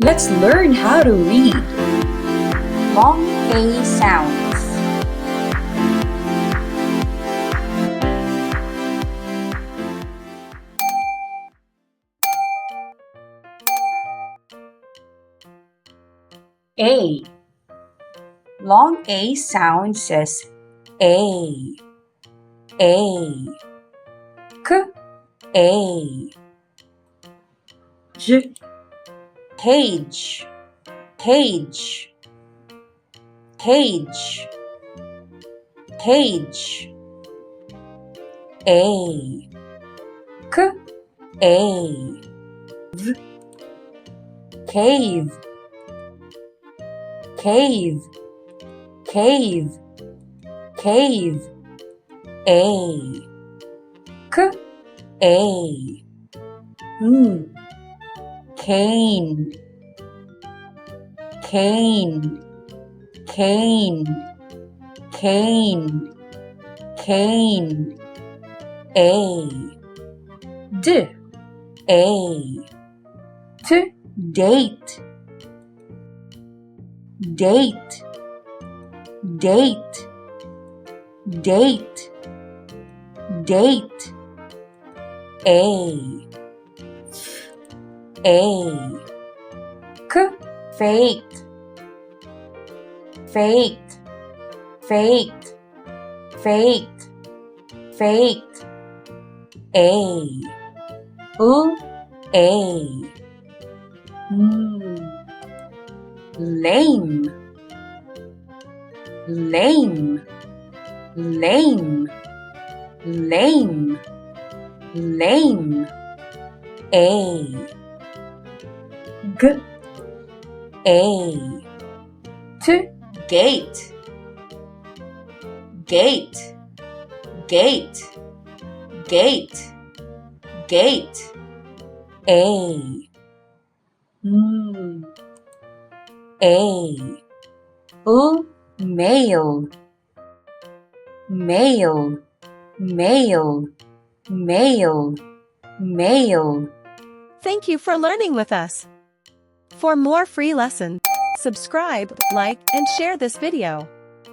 Let's learn how to read. Long A sounds. A. Long A sound says A. A. K. A. J. Page. Page. Page. Page. A. K. A. V. Cave. Cave. Cave. Cave. A. K. A. Cane. Cane. Cane. Cane. Cane. A. D. A. T. Date. Date. Date. Date. Date. A. A. K. Fate. Fate. Fate. Fate. Fate. A. O. A. Lame. Lame. Lame. Lame. Lame. A. G. A. T. Gate. Gate. Gate. Gate. Gate. A. A. O. Male. Male. Male. Male. Male. Thank you for learning with us. For more free lessons, subscribe, like, and share this video.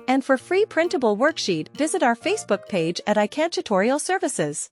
And for free printable worksheet, visit our Facebook page at iCan Tutorial Services.